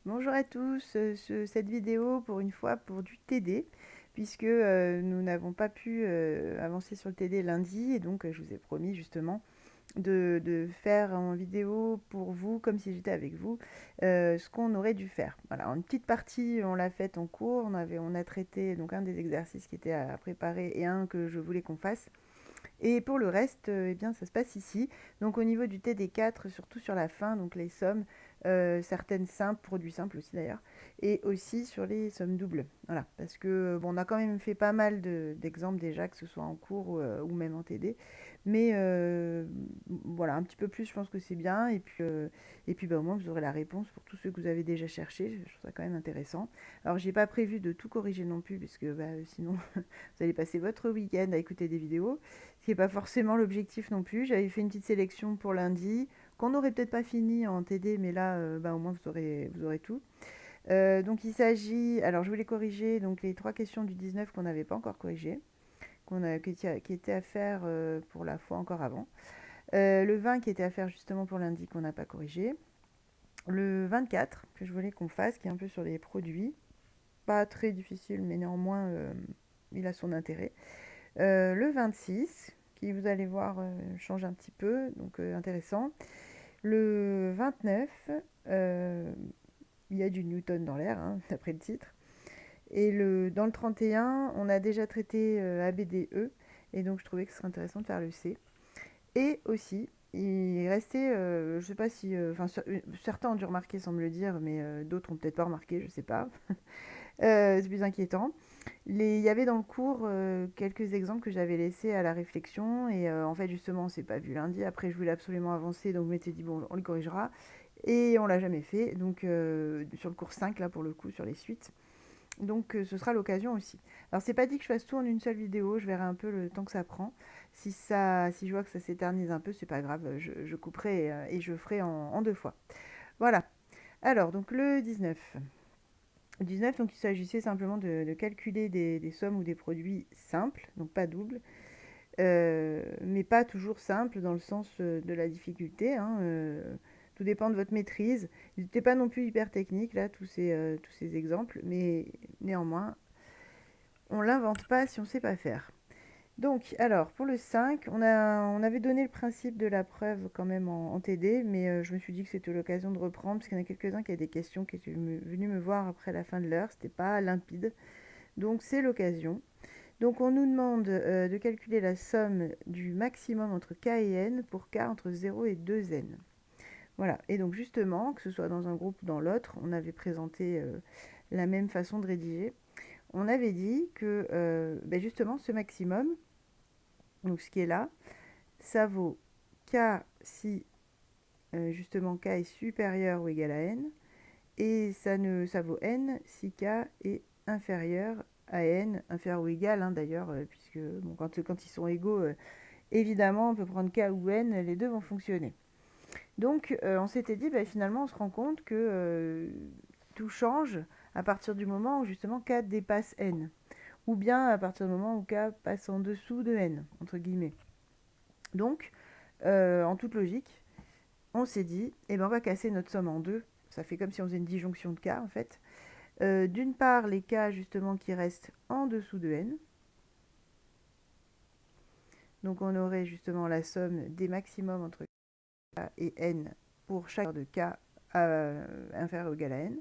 Bonjour à tous, cette vidéo pour une fois pour du TD, puisque nous n'avons pas pu avancer sur le TD lundi, et donc je vous ai promis justement de faire en vidéo pour vous, comme si j'étais avec vous, ce qu'on aurait dû faire. Voilà, une petite partie on l'a faite en cours, on a traité donc un des exercices qui était à préparer et un que je voulais qu'on fasse. Et pour le reste, eh bien, ça se passe ici. Donc au niveau du TD4, surtout sur la fin, donc les sommes, certaines simples, produits simples aussi d'ailleurs, et aussi sur les sommes doubles. Voilà, parce que bon, on a quand même fait pas mal d'exemples déjà, que ce soit en cours ou même en TD. Mais voilà, un petit peu plus, je pense que c'est bien. Et puis bah, au moins, vous aurez la réponse pour tous ceux que vous avez déjà cherchés. Je trouve ça quand même intéressant. Alors, j'ai pas prévu de tout corriger non plus, parce que bah, sinon, vous allez passer votre week-end à écouter des vidéos. Ce qui n'est pas forcément l'objectif non plus. J'avais fait une petite sélection pour lundi, qu'on n'aurait peut-être pas fini en TD, mais là, bah, au moins vous aurez tout. Donc il s'agit, alors je voulais corriger donc les trois questions du 19 qu'on n'avait pas encore corrigées, qui étaient à faire pour la fois encore avant. Le 20 qui était à faire justement pour lundi qu'on n'a pas corrigé. Le 24 que je voulais qu'on fasse, qui est un peu sur les produits. Pas très difficile, mais néanmoins, il a son intérêt. Le 26, qui vous allez voir change un petit peu, donc intéressant. Le 29, il y a du Newton dans l'air, hein, d'après le titre. Et dans le 31, on a déjà traité ABDE, et donc je trouvais que ce serait intéressant de faire le C. Et aussi, il restait, je ne sais pas si, enfin certains ont dû remarquer sans me le dire, mais d'autres ont peut-être pas remarqué, je ne sais pas. C'est plus inquiétant. Il y avait dans le cours quelques exemples que j'avais laissés à la réflexion et en fait justement on s'est pas vu lundi. Après je voulais absolument avancer donc je m'étais dit bon on le corrigera et on l'a jamais fait. Donc sur le cours 5 là pour le coup sur les suites. Donc ce sera l'occasion aussi. Alors c'est pas dit que je fasse tout en une seule vidéo, je verrai un peu le temps que ça prend. Si je vois que ça s'éternise un peu, c'est pas grave, je couperai et je ferai en deux fois. Voilà. Alors donc le 19. 19, donc il s'agissait simplement de calculer des sommes ou des produits simples, donc pas doubles, mais pas toujours simples dans le sens de la difficulté, hein, tout dépend de votre maîtrise. N'était pas non plus hyper technique, là, tous ces exemples, mais néanmoins, on l'invente pas si on ne sait pas faire. Donc, alors, pour le 5, on avait donné le principe de la preuve quand même en TD, mais je me suis dit que c'était l'occasion de reprendre, parce qu'il y en a quelques-uns qui avaient des questions qui étaient venus me voir après la fin de l'heure, c'était pas limpide. Donc, c'est l'occasion. Donc, on nous demande de calculer la somme du maximum entre k et n pour k entre 0 et 2n. Voilà, et donc justement, que ce soit dans un groupe ou dans l'autre, on avait présenté la même façon de rédiger. On avait dit que ben justement, ce maximum, donc ce qui est là, ça vaut k si justement k est supérieur ou égal à n, et ça vaut n si k est inférieur à n, inférieur ou égal hein, d'ailleurs, puisque bon, quand ils sont égaux, évidemment on peut prendre k ou n, les deux vont fonctionner. Donc on s'était dit, bah, finalement on se rend compte que tout change à partir du moment où justement k dépasse n, ou bien à partir du moment où k passe en dessous de n, entre guillemets. Donc, en toute logique, on s'est dit, eh ben, on va casser notre somme en deux. Ça fait comme si on faisait une disjonction de k en fait. D'une part, les k justement qui restent en dessous de n. Donc on aurait justement la somme des maximums entre k et n pour chaque de k inférieur ou égal à n.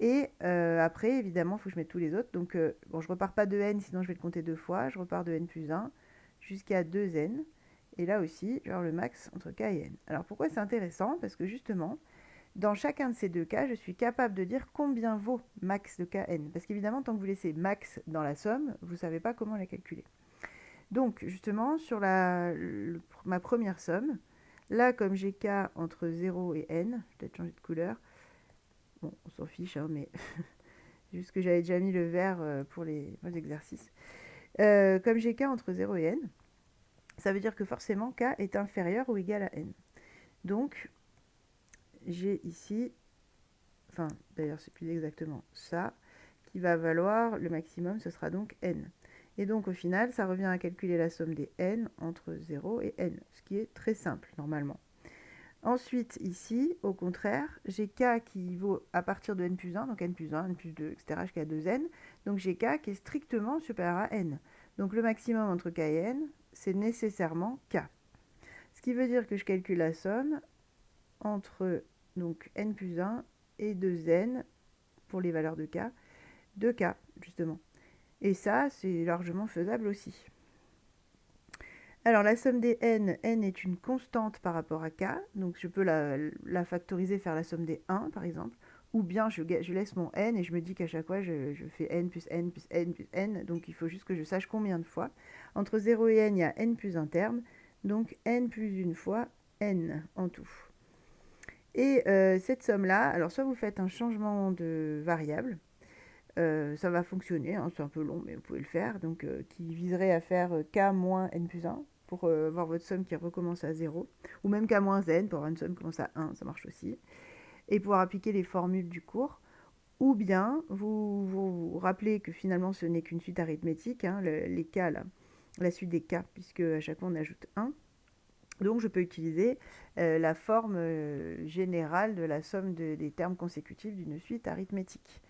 Et après, évidemment, il faut que je mette tous les autres. Donc, bon, je repars pas de n, sinon je vais le compter deux fois. Je repars de n plus 1 jusqu'à 2n. Et là aussi, genre le max entre k et n. Alors pourquoi c'est intéressant? Parce que justement, dans chacun de ces deux cas, je suis capable de dire combien vaut max de kn. Parce qu'évidemment, tant que vous laissez max dans la somme, vous ne savez pas comment la calculer. Donc, justement, sur ma première somme, là, comme j'ai k entre 0 et n, je vais peut-être changer de couleur. Bon, on s'en fiche, hein, mais juste que j'avais déjà mis le vert pour les exercices. Comme j'ai k entre 0 et n, ça veut dire que forcément k est inférieur ou égal à n. Donc, j'ai ici, enfin d'ailleurs c'est plus exactement ça, qui va valoir le maximum, ce sera donc n. Et donc au final, ça revient à calculer la somme des n entre 0 et n, ce qui est très simple normalement. Ensuite, ici, au contraire, j'ai k qui vaut à partir de n plus 1, donc n plus 1, n plus 2, etc. jusqu'à 2n. Donc j'ai k qui est strictement supérieur à n. Donc le maximum entre k et n, c'est nécessairement k. Ce qui veut dire que je calcule la somme entre donc, n plus 1 et 2n pour les valeurs de k, justement. Et ça, c'est largement faisable aussi. Alors la somme des n est une constante par rapport à k, donc je peux la factoriser, faire la somme des 1 par exemple, ou bien je laisse mon n et je me dis qu'à chaque fois je fais n plus n plus n plus n, donc il faut juste que je sache combien de fois. Entre 0 et n, il y a n plus un terme, donc n plus une fois n en tout. Et cette somme-là, alors soit vous faites un changement de variable, ça va fonctionner, hein, c'est un peu long mais vous pouvez le faire, donc qui viserait à faire k moins n plus 1 pour avoir votre somme qui recommence à 0, ou même k moins n pour avoir une somme qui commence à 1, ça marche aussi, et pouvoir appliquer les formules du cours, ou bien vous rappelez que finalement ce n'est qu'une suite arithmétique, hein, les k là, la suite des k, puisque à chaque fois on ajoute 1. Donc je peux utiliser la forme générale de la somme des termes consécutifs d'une suite arithmétique.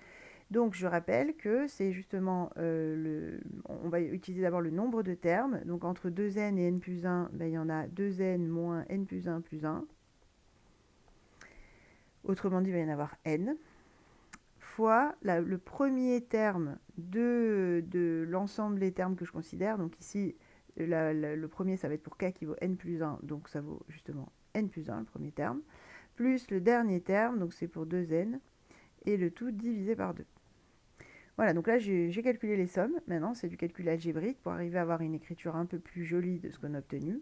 Donc je rappelle que c'est justement, on va utiliser d'abord le nombre de termes. Donc entre 2n et n plus 1, ben, il y en a 2n moins n plus 1 plus 1. Autrement dit, il va y en avoir n, fois le premier terme de l'ensemble des termes que je considère. Donc ici, le premier, ça va être pour k qui vaut n plus 1, donc ça vaut justement n plus 1, le premier terme, plus le dernier terme, donc c'est pour 2n, et le tout divisé par 2. Voilà, donc là j'ai calculé les sommes. Maintenant, c'est du calcul algébrique pour arriver à avoir une écriture un peu plus jolie de ce qu'on a obtenu.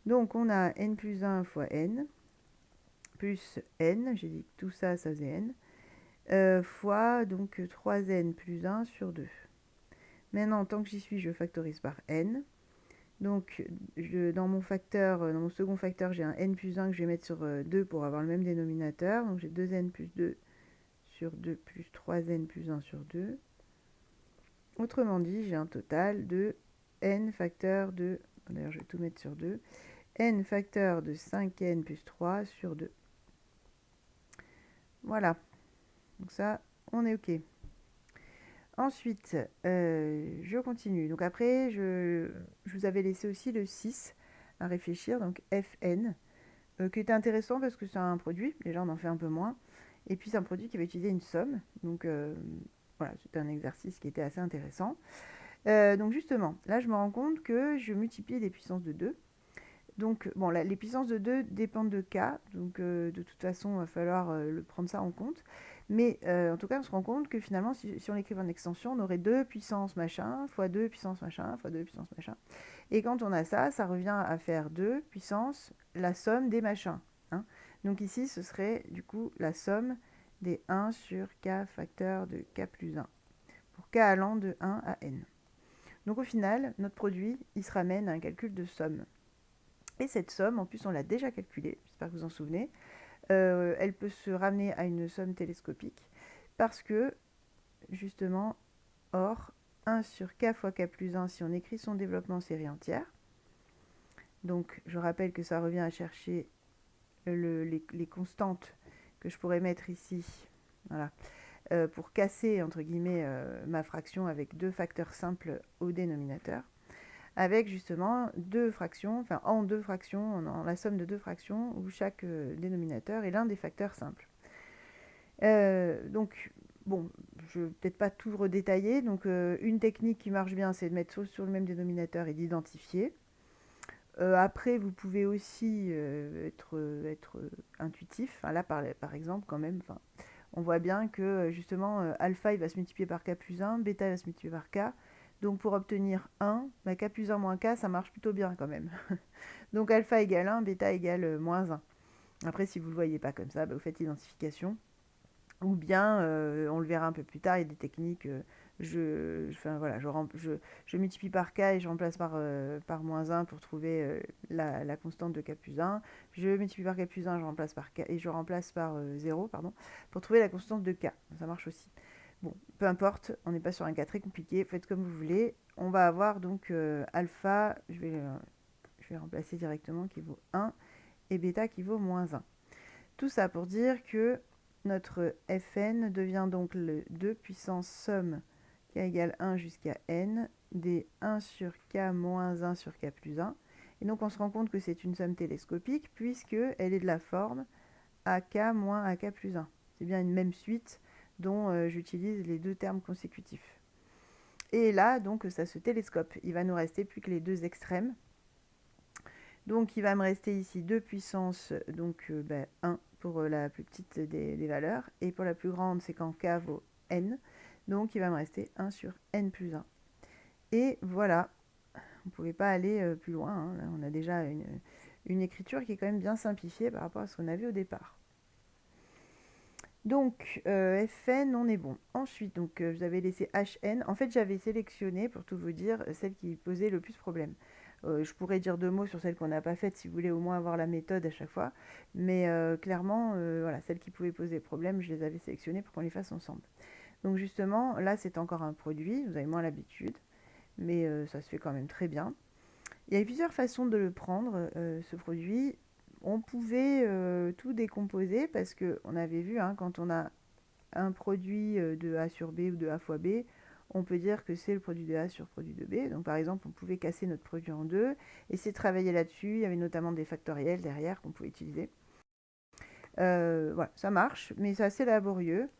Donc on a n plus 1 fois n, plus n, j'ai dit que tout ça, ça faisait n, fois donc 3n plus 1 sur 2. Maintenant, tant que j'y suis, je factorise par n. Donc dans mon second facteur, j'ai un n plus 1 que je vais mettre sur 2 pour avoir le même dénominateur. Donc j'ai 2n plus 2 sur 2 plus 3n plus 1 sur 2. Autrement dit, j'ai un total de n facteur de, d'ailleurs je vais tout mettre sur 2, n facteur de 5n plus 3 sur 2. Voilà, donc ça, on est OK. Ensuite, je continue. Donc après, je vous avais laissé aussi le 6 à réfléchir, donc Fn, qui était intéressant parce que c'est un produit, déjà on en fait un peu moins, et puis c'est un produit qui va utiliser une somme, donc voilà, c'était un exercice qui était assez intéressant. Donc justement, là je me rends compte que je multiplie les puissances de 2. Donc bon, là, les puissances de 2 dépendent de k, donc de toute façon il va falloir prendre ça en compte. Mais en tout cas on se rend compte que finalement si on l'écrivait en extension, on aurait 2 puissance machin, fois 2 puissance machin, fois 2 puissance machin. Et quand on a ça, ça revient à faire 2 puissance la somme des machins, hein. Donc ici ce serait du coup la somme des 1 sur k facteur de k plus 1, pour k allant de 1 à n. Donc au final, notre produit, il se ramène à un calcul de somme. Et cette somme, en plus on l'a déjà calculée, j'espère que vous en souvenez, elle peut se ramener à une somme télescopique parce que, justement, or, 1 sur k fois k plus 1, si on écrit son développement en série entière, donc je rappelle que ça revient à chercher les constantes que je pourrais mettre ici, voilà, pour casser, entre guillemets, ma fraction avec deux facteurs simples au dénominateur, avec justement deux fractions, enfin en deux fractions, en la somme de deux fractions, où chaque dénominateur est l'un des facteurs simples. Donc, bon, je ne vais peut-être pas tout redétailler, donc une technique qui marche bien, c'est de mettre sur le même dénominateur et d'identifier. Après, vous pouvez aussi être intuitif. Enfin, là, par exemple, quand même, on voit bien que justement, alpha il va se multiplier par k plus 1, bêta il va se multiplier par k. Donc pour obtenir 1, bah, k plus 1 moins k, ça marche plutôt bien quand même. Donc alpha égale 1, bêta égale moins 1. Après, si vous ne le voyez pas comme ça, bah, vous faites l'identification. Ou bien, on le verra un peu plus tard, il y a des techniques, je multiplie par k et je remplace par moins 1 pour trouver la constante de k plus 1. Je multiplie par k plus 1, je remplace par k, et je remplace par 0, pardon, pour trouver la constante de k. Ça marche aussi. Bon, peu importe, on n'est pas sur un cas très compliqué, faites comme vous voulez. On va avoir donc alpha, je vais remplacer directement, qui vaut 1, et bêta qui vaut moins 1. Tout ça pour dire que notre Fn devient donc le 2 puissance somme k égale 1 jusqu'à n des 1 sur k moins 1 sur k plus 1. Et donc on se rend compte que c'est une somme télescopique puisqu'elle est de la forme ak moins ak plus 1. C'est bien une même suite dont j'utilise les deux termes consécutifs. Et là, donc, ça se télescope. Il va nous rester plus que les deux extrêmes. Donc, il va me rester ici 2 puissance, donc 1 pour la plus petite des valeurs. Et pour la plus grande, c'est quand k vaut n. Donc, il va me rester 1 sur n plus 1. Et voilà, on ne pouvait pas aller plus loin. Hein. Là, on a déjà une écriture qui est quand même bien simplifiée par rapport à ce qu'on a vu au départ. Donc, Fn, on est bon. Ensuite, donc, je vous avais laissé Hn. En fait, j'avais sélectionné, pour tout vous dire, celle qui posait le plus problème. Je pourrais dire 2 mots sur celle qu'on n'a pas faite, si vous voulez au moins avoir la méthode à chaque fois. Mais clairement, voilà, celles qui pouvaient poser problème, je les avais sélectionnées pour qu'on les fasse ensemble. Donc justement, là, c'est encore un produit. Vous avez moins l'habitude, mais ça se fait quand même très bien. Il y a plusieurs façons de le prendre, ce produit. On pouvait tout décomposer parce qu'on avait vu, hein, quand on a un produit de A sur B ou de A fois B, on peut dire que c'est le produit de A sur le produit de B. Donc par exemple, on pouvait casser notre produit en deux, essayer de travailler là-dessus. Il y avait notamment des factoriels derrière qu'on pouvait utiliser. Voilà, ça marche, mais c'est assez laborieux.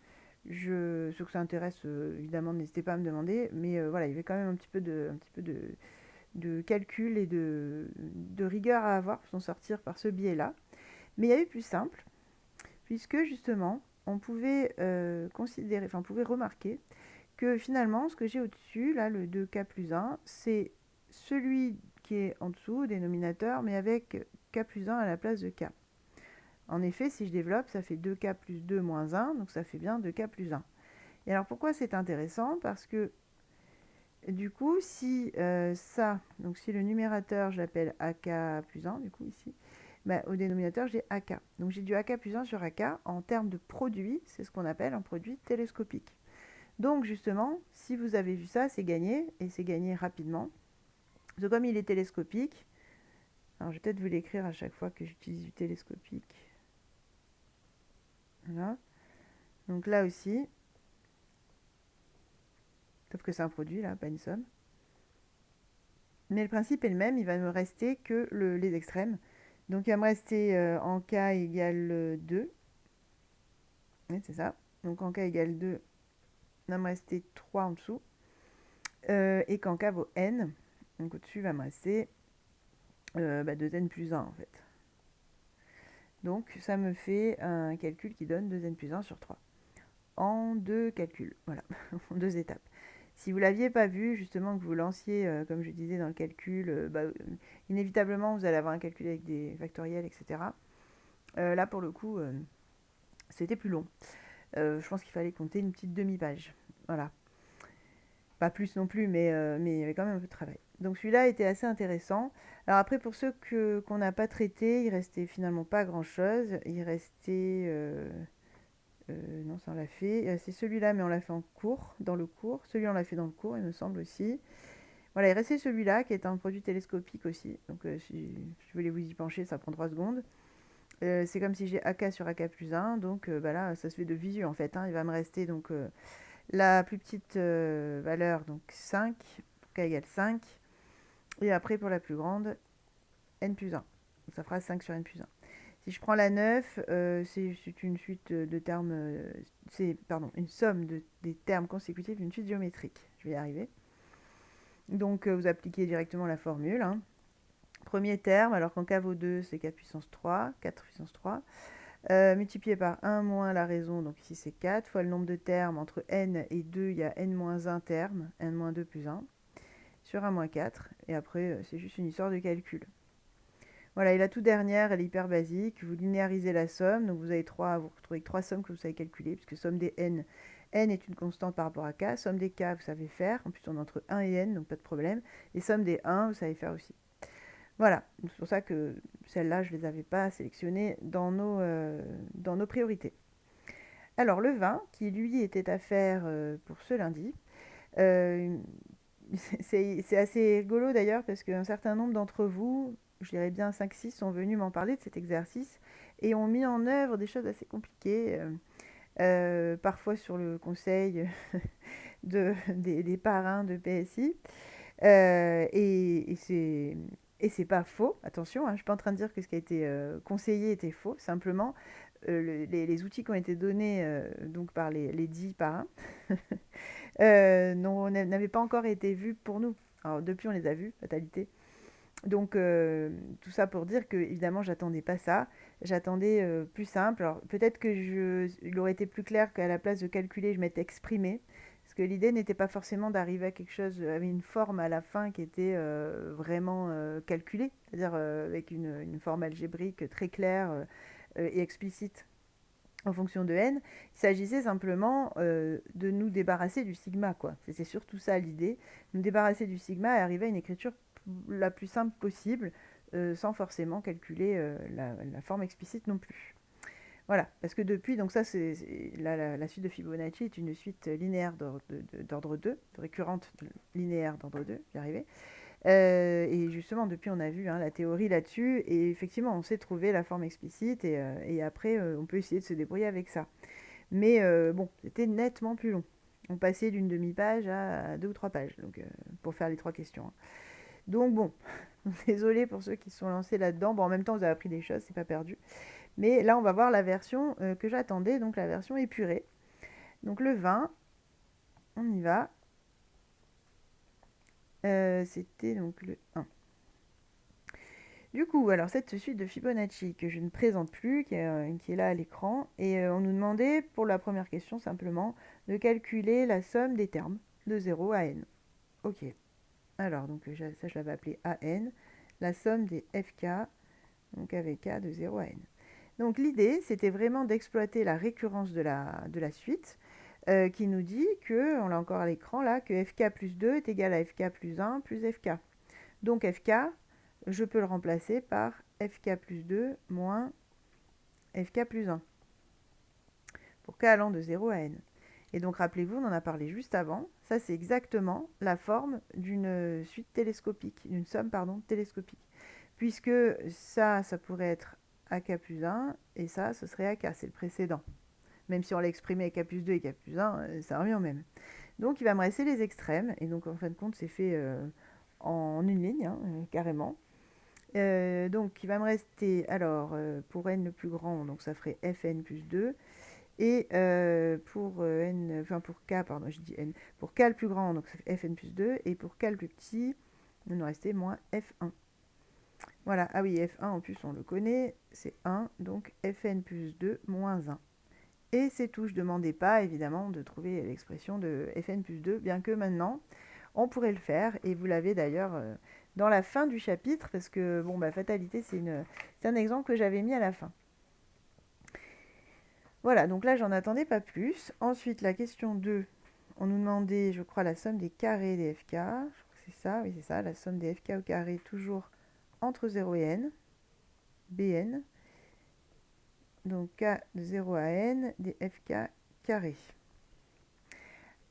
Ceux que ça intéresse, évidemment, n'hésitez pas à me demander. Mais voilà, il y avait quand même un petit peu de calcul et de rigueur à avoir pour s'en sortir par ce biais-là. Mais il y avait plus simple, puisque justement, on pouvait considérer, enfin, on pouvait remarquer que finalement, ce que j'ai au-dessus, là, le 2k plus 1, c'est celui qui est en dessous, au dénominateur, mais avec k plus 1 à la place de k. En effet, si je développe, ça fait 2k plus 2 moins 1, donc ça fait bien 2k plus 1. Et alors pourquoi c'est intéressant? Parce que du coup, si donc si le numérateur, je l'appelle AK plus 1, du coup ici, au dénominateur, j'ai AK. Donc j'ai du AK plus 1 sur AK en termes de produit, c'est ce qu'on appelle un produit télescopique. Donc justement, si vous avez vu ça, c'est gagné, et c'est gagné rapidement. Parce que comme il est télescopique, alors je vais peut-être vous l'écrire à chaque fois que j'utilise du télescopique. Voilà. Donc là aussi, sauf que c'est un produit là, pas une somme. Mais le principe est le même, il va me rester que les extrêmes. Donc il va me rester en k égale 2. Oui, c'est ça. Donc en k égale 2, il va me rester 3 en dessous. Et quand k vaut n, donc au-dessus, il va me rester 2n plus 1 en fait. Donc ça me fait un calcul qui donne 2n plus 1 sur 3. En deux calculs, voilà, en deux étapes. Si vous ne l'aviez pas vu, justement, que vous lanciez, comme je disais dans le calcul, inévitablement, vous allez avoir un calcul avec des factoriels, etc. Là, pour le coup, c'était plus long. Je pense qu'il fallait compter une petite demi-page. Voilà. Pas plus non plus, mais il y avait quand même un peu de travail. Donc celui-là était assez intéressant. Alors après, pour ceux qu'on n'a pas traités, il restait finalement pas grand-chose. Il restait... non, ça on l'a fait. C'est celui-là, mais on l'a fait en cours, dans le cours. Celui-là, on l'a fait dans le cours, il me semble aussi. Voilà, il restait celui-là, qui est un produit télescopique aussi. Donc si je voulais vous y pencher, ça prend 3 secondes. C'est comme si j'ai AK sur AK plus 1. Donc là, ça se fait de visu en fait. Hein. Il va me rester donc la plus petite valeur, donc 5, K égale 5. Et après, pour la plus grande, N plus 1. Donc ça fera 5 sur N plus 1. Si je prends la 9, c'est une suite de termes, une somme des termes consécutifs d'une suite géométrique. Je vais y arriver. Donc vous appliquez directement la formule. Hein. Premier terme, alors qu'en k vaut 2, c'est 4 puissance 3, 4 puissance 3. Multiplié par 1 moins la raison, donc ici c'est 4, fois le nombre de termes, entre n et 2, il y a n moins 1 terme, n moins 2 plus 1, sur 1 moins 4, et après c'est juste une histoire de calcul. Voilà, et la toute dernière, elle est hyper basique, vous linéarisez la somme, donc vous retrouvez 3 sommes que vous savez calculer, puisque somme des n est une constante par rapport à k, somme des k vous savez faire, en plus on est entre 1 et n, donc pas de problème, et somme des 1 vous savez faire aussi. Voilà, c'est pour ça que celles-là, je ne les avais pas sélectionnées dans nos priorités. Alors, le vin, qui lui était à faire pour ce lundi, c'est assez rigolo d'ailleurs, parce qu'un certain nombre d'entre vous je dirais bien 5-6, sont venus m'en parler de cet exercice et ont mis en œuvre des choses assez compliquées, parfois sur le conseil des parrains de PSI. Et c'est pas faux, attention, hein, je ne suis pas en train de dire que ce qui a été conseillé était faux, simplement les outils qui ont été donnés donc par les 10 parrains n'avaient pas encore été vus pour nous. Alors depuis on les a vus, fatalité. Donc tout ça pour dire que évidemment j'attendais pas ça, j'attendais plus simple. Alors peut-être que il aurait été plus clair qu'à la place de calculer, je m'étais exprimée. Parce que l'idée n'était pas forcément d'arriver à quelque chose, avec une forme à la fin qui était vraiment calculée, c'est-à-dire avec une forme algébrique très claire et explicite en fonction de n. Il s'agissait simplement de nous débarrasser du sigma, quoi. C'est surtout ça l'idée, nous débarrasser du sigma et arriver à une écriture la plus simple possible, sans forcément calculer la forme explicite non plus. Voilà, parce que depuis, donc ça, la suite de Fibonacci est une suite linéaire d'ordre 2, récurrente linéaire d'ordre 2, j'y arrivais. Et justement, depuis, on a vu hein, la théorie là-dessus, et effectivement, on sait trouver la forme explicite, et après, on peut essayer de se débrouiller avec ça. Mais bon, c'était nettement plus long. On passait d'une demi-page à 2 ou 3 pages, donc, pour faire les 3 questions. Hein. Donc bon, désolé pour ceux qui se sont lancés là-dedans. Bon, en même temps, vous avez appris des choses, c'est pas perdu. Mais là, on va voir la version que j'attendais, donc la version épurée. Donc le 20, on y va. C'était donc le 1. Du coup, alors cette suite de Fibonacci que je ne présente plus, qui est là à l'écran, et on nous demandait pour la première question simplement de calculer la somme des termes de 0 à n. Ok, alors donc ça je l'avais appelé AN, la somme des FK, donc avec K de 0 à n. Donc l'idée, c'était vraiment d'exploiter la récurrence de la suite, qui nous dit que, on l'a encore à l'écran là, que FK plus 2 est égal à FK plus 1 plus FK. Donc FK, je peux le remplacer par FK plus 2 moins FK plus 1, pour K allant de 0 à n. Et donc rappelez-vous, on en a parlé juste avant, ça c'est exactement la forme d'une suite télescopique, d'une somme pardon, télescopique. Puisque ça pourrait être AK plus 1, et ça, ce serait AK, c'est le précédent. Même si on l'a exprimé AK plus 2 et AK plus 1, ça revient au même. Donc il va me rester les extrêmes, et donc en fin de compte, c'est fait en une ligne, hein, carrément. Donc il va me rester, alors, pour n le plus grand, donc ça ferait Fn plus 2, et pour n, enfin pour k, pardon, je dis n, pour k le plus grand, donc ça fait Fn plus 2, et pour k le plus petit, il nous restait moins F1. Voilà, ah oui, F1 en plus on le connaît, c'est 1, donc Fn plus 2 moins 1. Et c'est tout, je ne demandais pas évidemment de trouver l'expression de Fn plus 2, bien que maintenant on pourrait le faire, et vous l'avez d'ailleurs dans la fin du chapitre, parce que bon, bah, fatalité, c'est un exemple que j'avais mis à la fin. Voilà, donc là j'en attendais pas plus. Ensuite, la question 2, on nous demandait, je crois, la somme des carrés des FK. Je crois que c'est ça, oui c'est ça, la somme des FK au carré, toujours entre 0 et n, Bn. Donc K de 0 à n des FK carrés.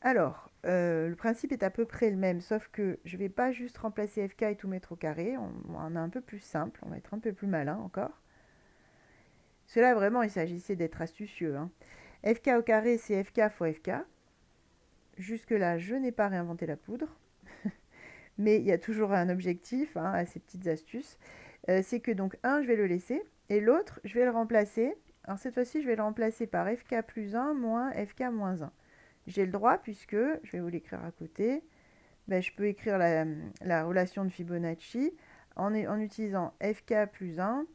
Alors, le principe est à peu près le même, sauf que je ne vais pas juste remplacer FK et tout mettre au carré. On a un peu plus simple, on va être un peu plus malin encore. Cela vraiment, il s'agissait d'être astucieux. Hein. FK au carré, c'est FK fois FK. Jusque-là, je n'ai pas réinventé la poudre. Mais il y a toujours un objectif hein, à ces petites astuces. C'est que donc un, je vais le laisser, et l'autre, je vais le remplacer. Alors cette fois-ci, je vais le remplacer par FK plus 1 moins FK moins 1. J'ai le droit puisque, je vais vous l'écrire à côté, ben, je peux écrire la relation de Fibonacci en utilisant FK plus 1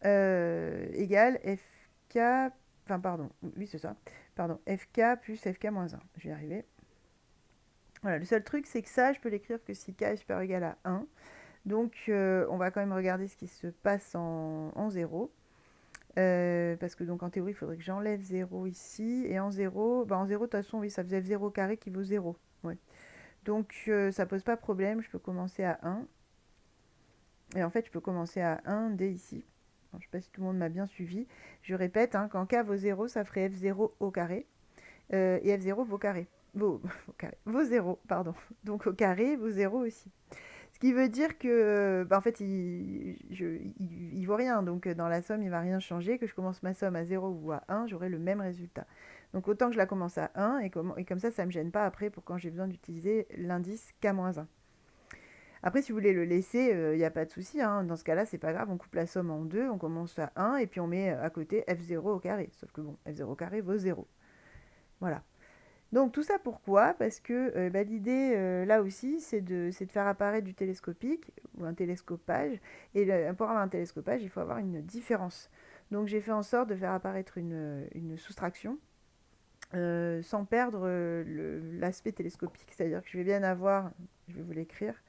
égale FK, enfin pardon, oui c'est ça, pardon, FK plus FK moins 1. Je vais y arriver. Voilà, le seul truc c'est que ça, je peux l'écrire que si K est supérieur ou égal à 1. Donc on va quand même regarder ce qui se passe en 0. Parce que donc en théorie, il faudrait que j'enlève 0 ici. Et en 0, bah en 0, de toute façon, oui, ça faisait f0 carré qui vaut 0. Ouais. Donc ça pose pas de problème, je peux commencer à 1. Et en fait, je peux commencer à 1 dès ici. Alors, je ne sais pas si tout le monde m'a bien suivi. Je répète, hein, quand k vaut 0, ça ferait f0 au carré. Et f0 vaut carré. Vaut 0, pardon. Donc au carré, vaut 0 aussi. Ce qui veut dire que, en fait, il vaut rien. Donc, dans la somme, il va rien changer. Que je commence ma somme à 0 ou à 1, j'aurai le même résultat. Donc, autant que je la commence à 1, et comme ça ne me gêne pas après pour quand j'ai besoin d'utiliser l'indice K-1. Après, si vous voulez le laisser, il n'y a pas de souci, hein. Dans ce cas-là, c'est pas grave. On coupe la somme en deux, on commence à 1, et puis on met à côté F0 au carré. Sauf que bon, F0 au carré vaut 0. Voilà. Donc tout ça pourquoi? Parce que l'idée là aussi c'est de faire apparaître du télescopique ou un télescopage. Et pour avoir un télescopage, il faut avoir une différence. Donc j'ai fait en sorte de faire apparaître une soustraction sans perdre l'aspect télescopique. C'est-à-dire que je vais bien avoir, je vais vous l'écrire,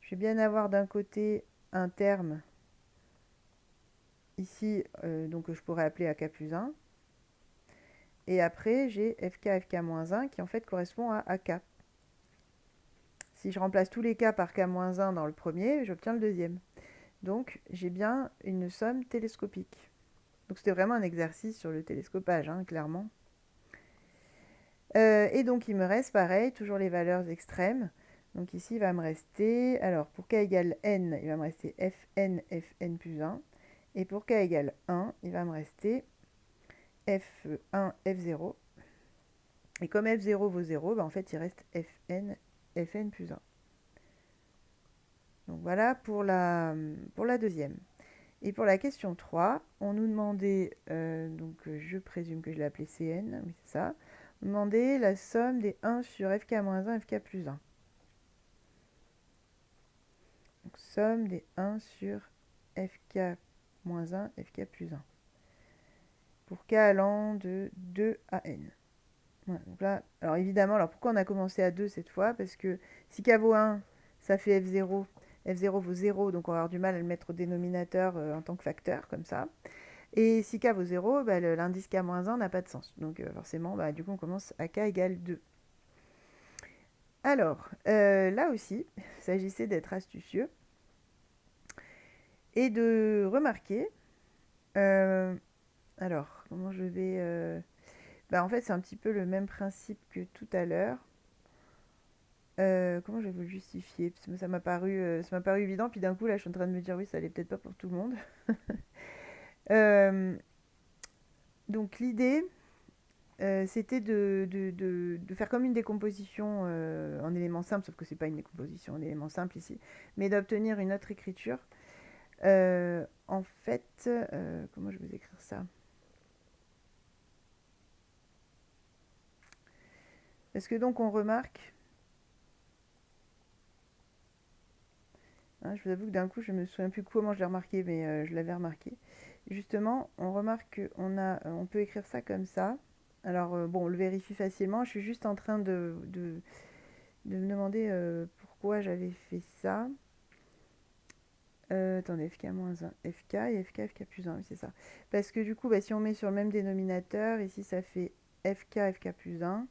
je vais bien avoir d'un côté un terme ici donc que je pourrais appeler AK plus 1. Et après, j'ai FK, FK-1 qui en fait correspond à AK. Si je remplace tous les K par K-1 dans le premier, j'obtiens le deuxième. Donc, j'ai bien une somme télescopique. Donc, c'était vraiment un exercice sur le télescopage, hein, clairement. Et donc, il me reste, pareil, toujours les valeurs extrêmes. Donc, ici, il va me rester... Alors, pour K égale N, il va me rester Fn, Fn plus 1. Et pour K égale 1, il va me rester F1, F0. Et comme F0 vaut 0, en fait, il reste Fn, Fn plus 1. Donc voilà pour la deuxième. Et pour la question 3, on nous demandait, donc je présume que je l'ai appelé Cn, oui c'est ça, on nous demandait la somme des 1 sur Fk-1, Fk plus 1. Donc somme des 1 sur Fk-1, Fk plus 1. Pour k allant de 2 à n. Voilà, donc là, alors évidemment, alors pourquoi on a commencé à 2 cette fois? Parce que si k vaut 1, ça fait F0. F0 vaut 0, donc on va avoir du mal à le mettre au dénominateur en tant que facteur, comme ça. Et si k vaut 0, l'indice k-1 n'a pas de sens. Donc forcément, du coup, on commence à k égale 2. Alors, là aussi, il s'agissait d'être astucieux et de remarquer... alors, comment je vais... en fait, c'est un petit peu le même principe que tout à l'heure. Comment je vais vous le justifier? Parce que ça m'a paru évident, puis d'un coup, là, je suis en train de me dire, oui, ça allait peut-être pas pour tout le monde. Donc, l'idée, c'était de faire comme une décomposition en éléments simples, sauf que c'est pas une décomposition en éléments simples ici, mais d'obtenir une autre écriture. En fait, comment je vais vous écrire ça? Parce que donc, on remarque... Hein, je vous avoue que d'un coup, je me souviens plus comment je l'ai remarqué, mais je l'avais remarqué. Justement, on remarque on peut écrire ça comme ça. Alors, bon, on le vérifie facilement. Je suis juste en train de me demander pourquoi j'avais fait ça. Attendez, FK-1, FK et FK, FK plus 1, oui, c'est ça. Parce que du coup, si on met sur le même dénominateur, ici, ça fait FK, FK plus 1,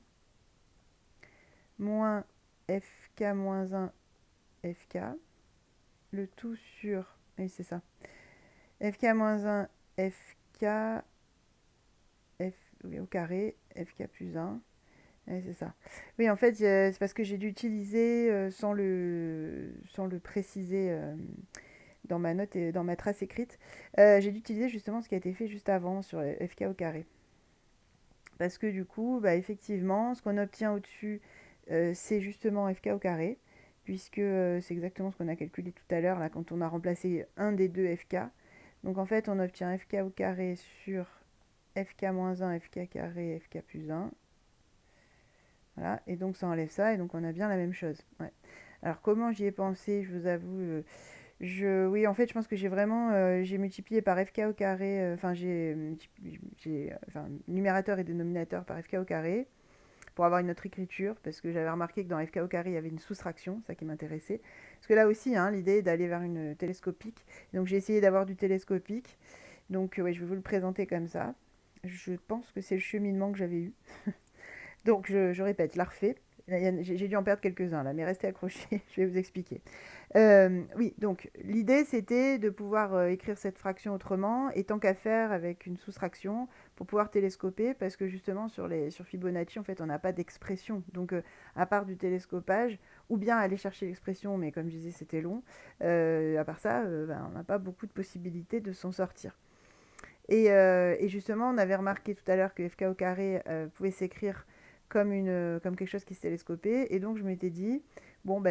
moins FK-1, FK. Le tout sur... Oui, c'est ça. FK-1, FK, au carré, FK plus 1. Oui, c'est ça. Oui, en fait, c'est parce que j'ai dû utiliser, sans le préciser dans ma note et dans ma trace écrite, j'ai dû utiliser justement ce qui a été fait juste avant sur FK au carré. Parce que du coup, effectivement, ce qu'on obtient au-dessus, c'est justement FK au carré, puisque c'est exactement ce qu'on a calculé tout à l'heure, là, quand on a remplacé un des deux FK. Donc en fait, on obtient FK au carré sur FK-1, FK carré, FK plus 1. Voilà, et donc ça enlève ça, et donc on a bien la même chose. Ouais. Alors comment j'y ai pensé, je vous avoue, oui, en fait, je pense que j'ai vraiment, j'ai multiplié par FK au carré, numérateur et dénominateur par FK au carré, pour avoir une autre écriture, parce que j'avais remarqué que dans FK au carré, il y avait une soustraction, ça qui m'intéressait. Parce que là aussi, hein, l'idée est d'aller vers une télescopique. Donc j'ai essayé d'avoir du télescopique. Donc je vais vous le présenter comme ça. Je pense que c'est le cheminement que j'avais eu. Donc je répète, je la refais. J'ai dû en perdre quelques-uns là, mais restez accrochés, je vais vous expliquer. Oui, donc l'idée c'était de pouvoir écrire cette fraction autrement, et tant qu'à faire avec une soustraction, pour pouvoir télescoper, parce que justement sur Fibonacci, en fait, on n'a pas d'expression. Donc, à part du télescopage, ou bien aller chercher l'expression, mais comme je disais, c'était long. À part ça, on n'a pas beaucoup de possibilités de s'en sortir. Et justement, on avait remarqué tout à l'heure que FK au carré pouvait s'écrire comme quelque chose qui se télescopait. Et donc, je m'étais dit, bon,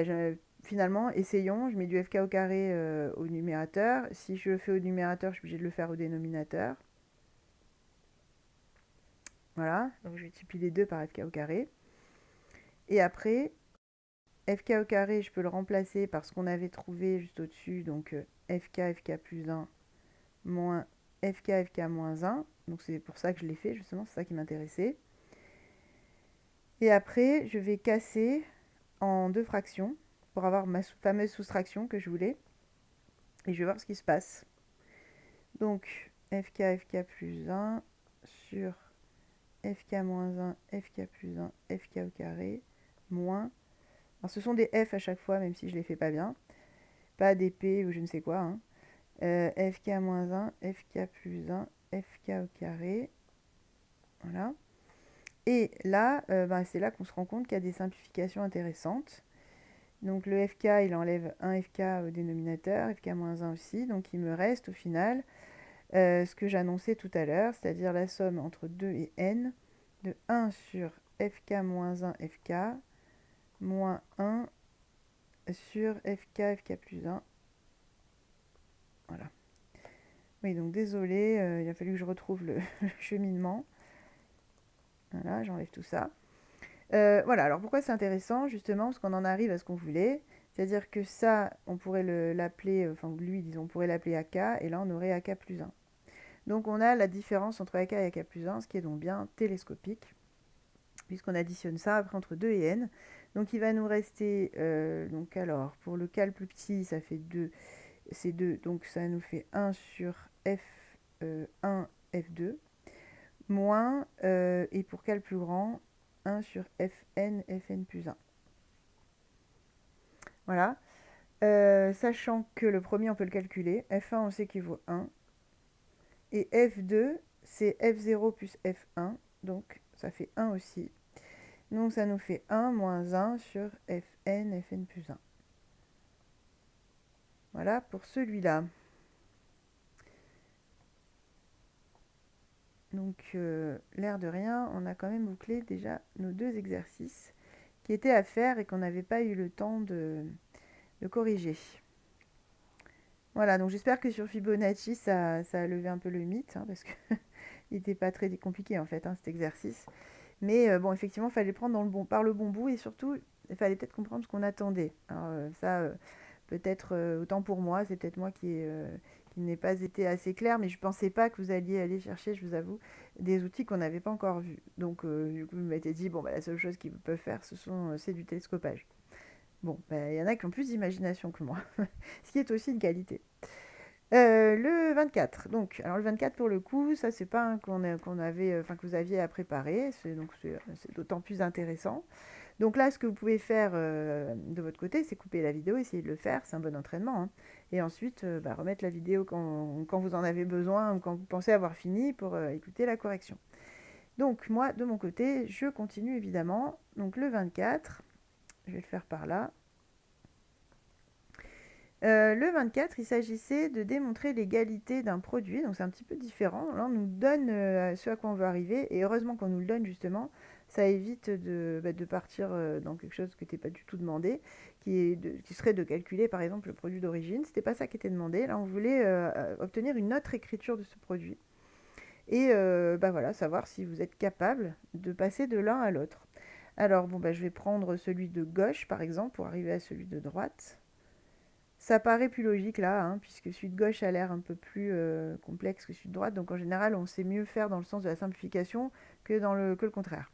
finalement, essayons. Je mets du FK au carré au numérateur. Si je le fais au numérateur, je suis obligée de le faire au dénominateur. Voilà, donc je multiplie les deux par FK au carré. Et après, FK au carré, je peux le remplacer par ce qu'on avait trouvé juste au-dessus. Donc, FK plus 1 moins FK moins 1. Donc c'est pour ça que je l'ai fait, justement, c'est ça qui m'intéressait. Et après, je vais casser en deux fractions pour avoir ma fameuse soustraction que je voulais. Et je vais voir ce qui se passe. Donc, FK plus 1 sur FK moins 1, FK plus 1, FK au carré, moins... Alors ce sont des F à chaque fois, même si je ne les fais pas bien. Pas des P ou je ne sais quoi. Hein. FK moins 1, FK plus 1, FK au carré. Voilà. Et là, c'est là qu'on se rend compte qu'il y a des simplifications intéressantes. Donc le FK, il enlève un FK au dénominateur, FK-1 aussi. Donc il me reste au final ce que j'annonçais tout à l'heure, c'est-à-dire la somme entre 2 et n de 1 sur FK-1 FK moins 1 sur FK plus 1. Voilà. Oui, donc désolé, il a fallu que je retrouve le cheminement. Voilà, j'enlève tout ça. Voilà, alors pourquoi c'est intéressant? Justement, parce qu'on en arrive à ce qu'on voulait. C'est-à-dire que ça, on pourrait l'appeler, enfin lui, disons, on pourrait l'appeler AK, et là on aurait AK plus 1. Donc on a la différence entre AK et AK plus 1, ce qui est donc bien télescopique, puisqu'on additionne ça après entre 2 et n. Donc il va nous rester, donc alors, pour le cas le plus petit, ça fait 2, c'est 2, donc ça nous fait 1 sur F1, F2, moins, et pour cas le plus grand, 1 sur Fn plus 1. Voilà. Sachant que le premier, on peut le calculer. F1, on sait qu'il vaut 1. Et F2, c'est F0 plus F1. Donc, ça fait 1 aussi. Donc, ça nous fait 1 moins 1 sur Fn plus 1. Voilà pour celui-là. Donc, l'air de rien, on a quand même bouclé déjà nos deux exercices qui étaient à faire et qu'on n'avait pas eu le temps de corriger. Voilà, donc j'espère que sur Fibonacci, ça a levé un peu le mythe, hein, parce qu'il n'était pas très compliqué en fait, hein, cet exercice. Mais bon, effectivement, il fallait le prendre par le bon bout et surtout, il fallait peut-être comprendre ce qu'on attendait. Alors ça, peut-être, autant pour moi, c'est peut-être moi qui n'ai pas été assez clair, mais je ne pensais pas que vous alliez aller chercher, je vous avoue, des outils qu'on n'avait pas encore vus. Donc, du coup, je m'étais dit, bon, la seule chose qu'ils peuvent faire, c'est du télescopage. Bon, y en a qui ont plus d'imagination que moi, ce qui est aussi une qualité. Le 24. Donc, alors le 24 pour le coup, ça c'est pas un qu'on avait, enfin que vous aviez à préparer, c'est d'autant plus intéressant. Donc là, ce que vous pouvez faire de votre côté, c'est couper la vidéo, essayer de le faire, c'est un bon entraînement. Hein. Et ensuite, remettre la vidéo quand vous en avez besoin ou quand vous pensez avoir fini pour écouter la correction. Donc moi, de mon côté, je continue évidemment. Donc le 24, je vais le faire par là. Le 24, il s'agissait de démontrer l'égalité d'un produit, donc c'est un petit peu différent. Là, on nous donne ce à quoi on veut arriver, et heureusement qu'on nous le donne justement, ça évite de partir dans quelque chose qui n'était pas du tout demandé, qui serait de calculer par exemple le produit d'origine. C'était pas ça qui était demandé. Là, on voulait obtenir une autre écriture de ce produit. Et voilà, savoir si vous êtes capable de passer de l'un à l'autre. Alors, bon, je vais prendre celui de gauche par exemple pour arriver à celui de droite. Ça paraît plus logique là, hein, puisque celui de gauche a l'air un peu plus complexe que celui de droite. Donc en général, on sait mieux faire dans le sens de la simplification que le contraire.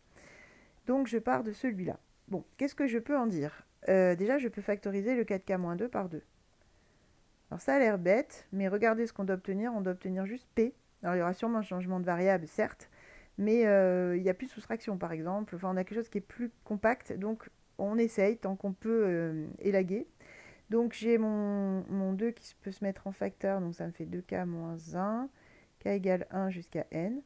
Donc je pars de celui-là. Bon, qu'est-ce que je peux en dire? Déjà, je peux factoriser le 4K-2 par 2. Alors ça a l'air bête, mais regardez ce qu'on doit obtenir. On doit obtenir juste P. Alors il y aura sûrement un changement de variable, certes, mais il n'y a plus de soustraction par exemple. Enfin, on a quelque chose qui est plus compact, donc on essaye tant qu'on peut élaguer. Donc j'ai mon 2 peut se mettre en facteur, donc ça me fait 2k moins 1, k égale 1 jusqu'à n.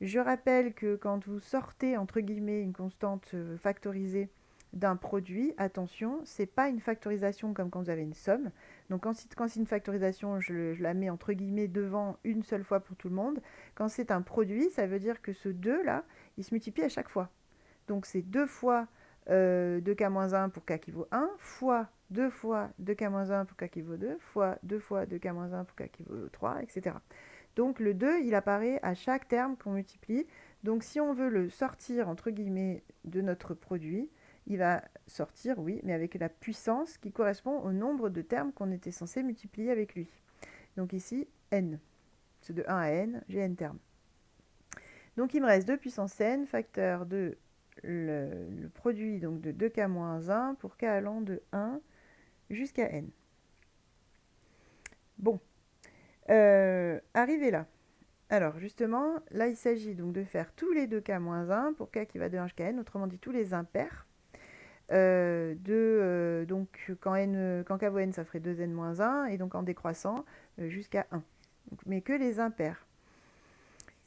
Je rappelle que quand vous sortez, entre guillemets, une constante factorisée d'un produit, attention, c'est pas une factorisation comme quand vous avez une somme. Donc quand c'est une factorisation, je la mets entre guillemets devant une seule fois pour tout le monde. Quand c'est un produit, ça veut dire que ce 2 là, il se multiplie à chaque fois. Donc c'est 2 fois 2k-1 pour k qui vaut 1, fois 2 fois 2k-1 pour k qui vaut 2, fois 2 fois 2k-1 pour k qui vaut 3, etc. Donc le 2, il apparaît à chaque terme qu'on multiplie. Donc si on veut le sortir, entre guillemets, de notre produit, il va sortir, oui, mais avec la puissance qui correspond au nombre de termes qu'on était censé multiplier avec lui. Donc ici, n. C'est de 1 à n, j'ai n termes. Donc il me reste 2 puissance n, facteur de le produit donc de 2k-1 pour k allant de 1 jusqu'à n. Bon, arrivé là. Alors justement, là il s'agit donc de faire tous les 2k-1 pour k qui va de 1 jusqu'à n, autrement dit tous les impairs. Donc quand k vaut n, ça ferait 2n-1, et donc en décroissant jusqu'à 1. Donc, mais que les impairs.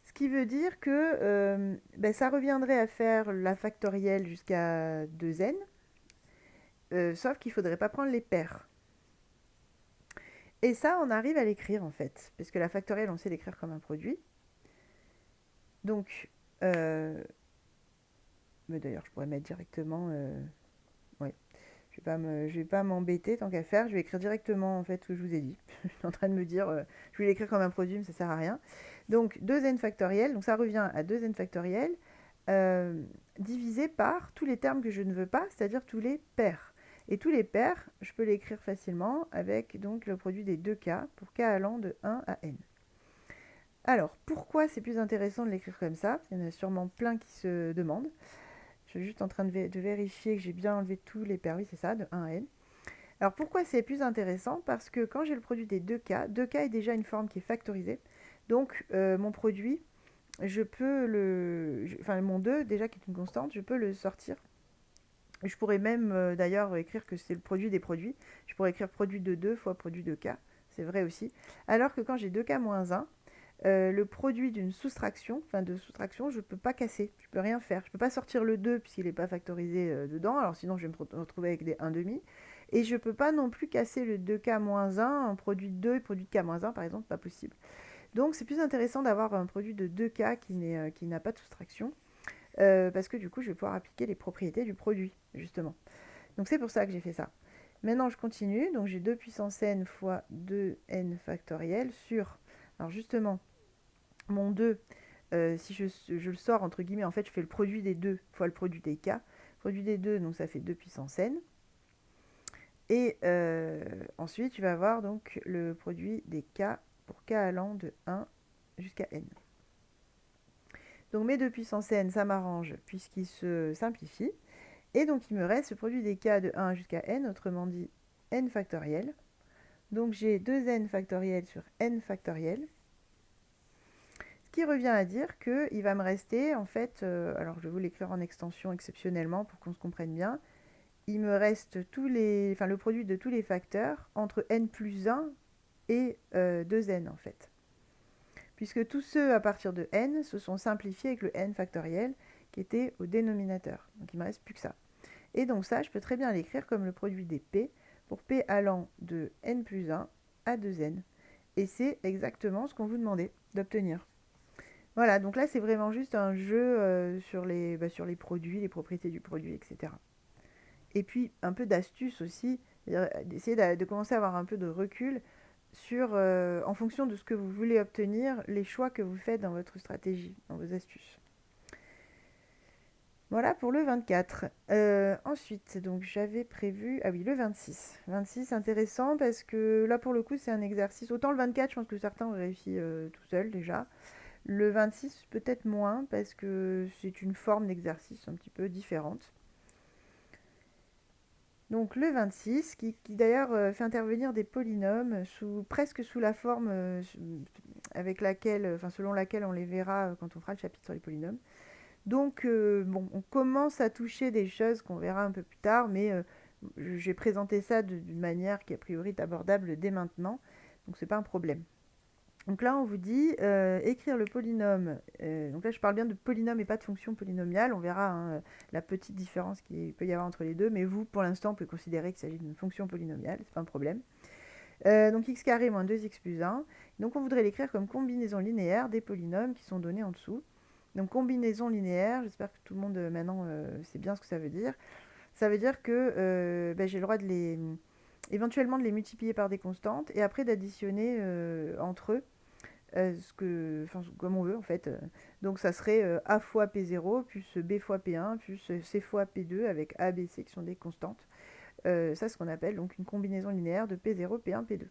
Ce qui veut dire que ça reviendrait à faire la factorielle jusqu'à 2n, sauf qu'il ne faudrait pas prendre les pairs. Et ça, on arrive à l'écrire en fait, parce que la factorielle, on sait l'écrire comme un produit. Donc, mais d'ailleurs, je pourrais mettre directement... ouais. Je vais pas m'embêter tant qu'à faire. Je vais écrire directement en fait ce que je vous ai dit. Je suis en train de me dire, je vais l'écrire comme un produit, mais ça sert à rien. Donc 2n factoriel, donc ça revient à 2n factoriel, divisé par tous les termes que je ne veux pas, c'est-à-dire tous les pairs. Et tous les pairs, je peux l'écrire facilement avec donc le produit des 2k pour k allant de 1 à n. Alors, pourquoi c'est plus intéressant de l'écrire comme ça? Il y en a sûrement plein qui se demandent. Je suis juste en train de vérifier que j'ai bien enlevé tous les pairs. Oui, c'est ça, de 1 à n. Alors, pourquoi c'est plus intéressant? Parce que quand j'ai le produit des 2k, 2k est déjà une forme qui est factorisée. Donc, mon produit, je peux enfin, mon 2, déjà qui est une constante, je peux le sortir. Je pourrais même d'ailleurs écrire que c'est le produit des produits. Je pourrais écrire produit de 2 fois produit de k. C'est vrai aussi. Alors que quand j'ai 2k-1, le produit d'une soustraction, je ne peux pas casser, je ne peux rien faire. Je ne peux pas sortir le 2 puisqu'il n'est pas factorisé dedans, alors sinon je vais me retrouver avec des 1,5. Et je ne peux pas non plus casser le 2k-1 en produit de 2 et produit de k-1, par exemple, pas possible. Donc c'est plus intéressant d'avoir un produit de 2k qui n'a pas de soustraction, parce que du coup je vais pouvoir appliquer les propriétés du produit, justement. Donc c'est pour ça que j'ai fait ça. Maintenant je continue, donc j'ai 2 puissance n fois 2n factoriel sur, alors justement, mon 2, si je le sors entre guillemets, en fait je fais le produit des 2 fois le produit des k. Produit des 2, donc ça fait 2 puissance n. Et ensuite tu vas avoir donc le produit des k pour k allant de 1 jusqu'à n. Donc mes 2 puissance n, ça m'arrange puisqu'ils se simplifient. Et donc il me reste ce produit des k de 1 jusqu'à n, autrement dit n factoriel. Donc j'ai 2n factoriel sur n factoriel. Ce qui revient à dire qu'il va me rester, en fait, alors je vais vous l'écrire en extension exceptionnellement pour qu'on se comprenne bien, il me reste le produit de tous les facteurs entre n plus 1 et 2n en fait. Puisque tous ceux à partir de n se sont simplifiés avec le n factoriel qui était au dénominateur. Donc il ne me reste plus que ça. Et donc ça, je peux très bien l'écrire comme le produit des p pour p allant de n plus 1 à 2n. Et c'est exactement ce qu'on vous demandait d'obtenir. Voilà, donc là c'est vraiment juste un jeu sur les produits, les propriétés du produit, etc. Et puis un peu d'astuce aussi, d'essayer de commencer à avoir un peu de recul sur, en fonction de ce que vous voulez obtenir, les choix que vous faites dans votre stratégie, dans vos astuces. Voilà pour le 24. Ensuite, donc j'avais prévu... Ah oui, le 26. 26, intéressant parce que là pour le coup c'est un exercice. Autant le 24, je pense que certains ont réussi tout seuls déjà. Le 26, peut-être moins, parce que c'est une forme d'exercice un petit peu différente. Donc le 26, qui d'ailleurs fait intervenir des polynômes presque sous la forme selon laquelle on les verra quand on fera le chapitre sur les polynômes. Donc bon, on commence à toucher des choses qu'on verra un peu plus tard, mais j'ai présenté ça d'une manière qui a priori est abordable dès maintenant, donc c'est pas un problème. Donc là, on vous dit écrire le polynôme. Donc là, je parle bien de polynôme et pas de fonction polynomiale. On verra hein, la petite différence qu'il peut y avoir entre les deux. Mais vous, pour l'instant, vous pouvez considérer qu'il s'agit d'une fonction polynomiale. C'est pas un problème. Donc x carré moins 2x plus 1. Donc on voudrait l'écrire comme combinaison linéaire des polynômes qui sont donnés en dessous. Donc combinaison linéaire, j'espère que tout le monde maintenant sait bien ce que ça veut dire. Ça veut dire que j'ai le droit de éventuellement de les multiplier par des constantes et après d'additionner entre eux comme on veut en fait. Donc ça serait A fois P0 plus B fois P1 plus C fois P2 avec A, B, C qui sont des constantes. Ça c'est ce qu'on appelle donc une combinaison linéaire de P0, P1, P2.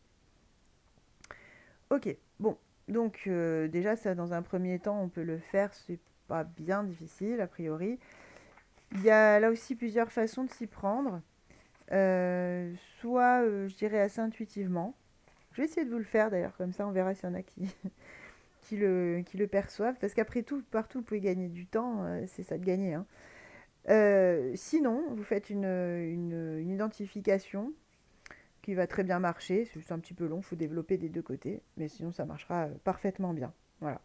Ok, bon, donc déjà ça dans un premier temps on peut le faire, c'est pas bien difficile a priori. Il y a là aussi plusieurs façons de s'y prendre. Soit je dirais assez intuitivement. Je vais essayer de vous le faire d'ailleurs, comme ça on verra s'il y en a qui le perçoivent. Parce qu'après tout, partout vous pouvez gagner du temps, c'est ça de gagner. Hein. Sinon, vous faites une identification qui va très bien marcher. C'est juste un petit peu long, il faut développer des deux côtés. Mais sinon ça marchera parfaitement bien. Voilà.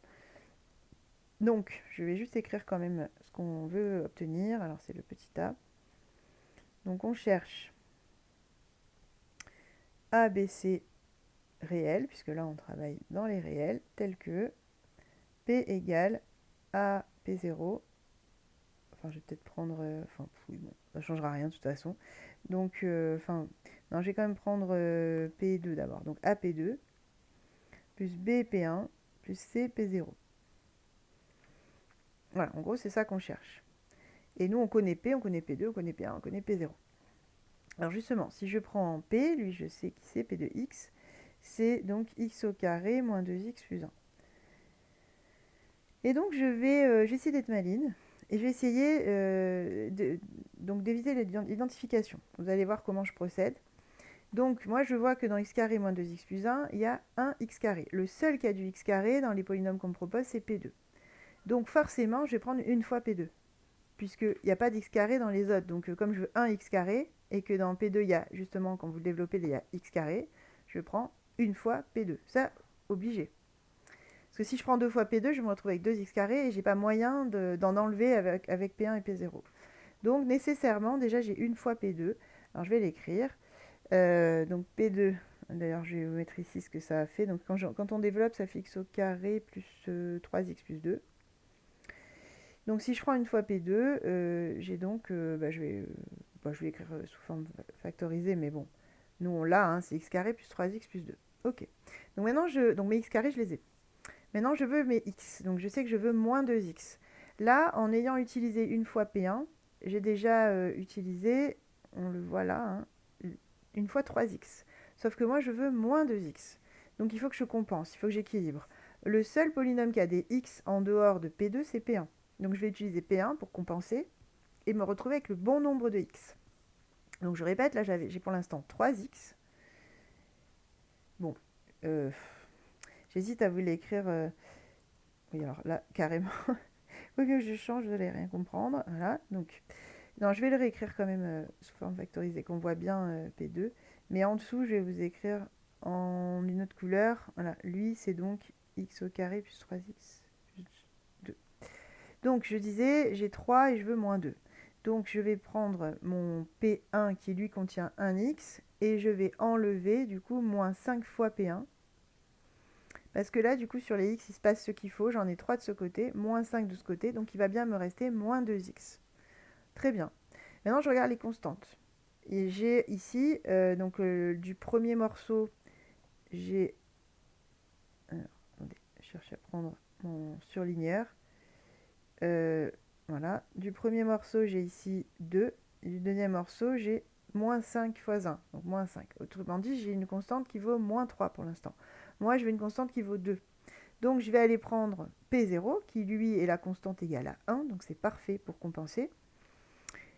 Donc, je vais juste écrire quand même ce qu'on veut obtenir. Alors c'est le petit a. Donc on cherche A, B, C réels, puisque là on travaille dans les réels, tels que P égale A, P0. Enfin, je vais peut-être prendre... enfin, oui, bon, ça ne changera rien de toute façon. Donc, non, je vais quand même prendre P2 d'abord. Donc A, P2, plus B, P1, plus C, P0. Voilà, en gros, c'est ça qu'on cherche. Et nous, on connaît P, on connaît P2, on connaît P1, on connaît P0. Alors justement, si je prends P, lui, je sais qui c'est, P de X, c'est donc X au carré moins 2X plus 1. Et donc, je vais essayer d'être maligne. Et je vais essayer d'éviter l'identification. Vous allez voir comment je procède. Donc, moi, je vois que dans x carré moins 2x plus 1, il y a un x carré. Le seul qui a du x carré dans les polynômes qu'on me propose, c'est P2. Donc, forcément, je vais prendre une fois P2, puisqu'il n'y a pas d'x carré dans les autres. Donc, comme je veux un x carré, et que dans P2, il y a, justement, quand vous le développez, il y a x carré, je prends une fois P2. Ça, obligé. Parce que si je prends deux fois P2, je me retrouve avec 2x carré, et j'ai pas moyen d'en enlever avec P1 et P0. Donc, nécessairement, déjà, j'ai une fois P2. Alors, je vais l'écrire. Donc P2, d'ailleurs je vais vous mettre ici ce que ça a fait. Donc quand on développe, ça fait x au carré plus 3x plus 2. Donc si je prends une fois P2, j'ai donc, je vais l'écrire sous forme factorisée, mais bon, nous on l'a, hein, c'est x carré plus 3x plus 2. Ok. Donc maintenant, donc mes x carrés, je les ai. Maintenant, je veux mes x. Donc je sais que je veux moins 2x. Là, en ayant utilisé une fois P1, j'ai déjà utilisé, on le voit là, hein, une fois 3x. Sauf que moi, je veux moins 2x. Donc il faut que je compense, il faut que j'équilibre. Le seul polynôme qui a des x en dehors de P2, c'est P1. Donc je vais utiliser P1 pour compenser et me retrouver avec le bon nombre de x. Donc je répète, là j'ai pour l'instant 3x. Bon, j'hésite à vous l'écrire. Oui, alors là, carrément. Oui, que je change, vous n'allez rien comprendre. Voilà, donc... Non, je vais le réécrire quand même sous forme factorisée, qu'on voit bien P2. Mais en dessous, je vais vous écrire en une autre couleur. Voilà, lui, c'est donc x au carré plus 3x plus 2. Donc, je disais, j'ai 3 et je veux moins 2. Donc, je vais prendre mon P1 qui, lui, contient 1x. Et je vais enlever, du coup, moins 5 fois P1. Parce que là, du coup, sur les x, il se passe ce qu'il faut. J'en ai 3 de ce côté, moins 5 de ce côté. Donc, il va bien me rester moins 2x. Très bien. Maintenant, je regarde les constantes. Et j'ai ici, du premier morceau, j'ai... attendez, je cherche à prendre mon surligneur. Voilà. Du premier morceau, j'ai ici 2. Et du deuxième morceau, j'ai moins 5 fois 1. Donc moins 5. Autrement dit, j'ai une constante qui vaut moins 3 pour l'instant. Moi, je veux une constante qui vaut 2. Donc, je vais aller prendre P0, qui lui est la constante égale à 1. Donc, c'est parfait pour compenser.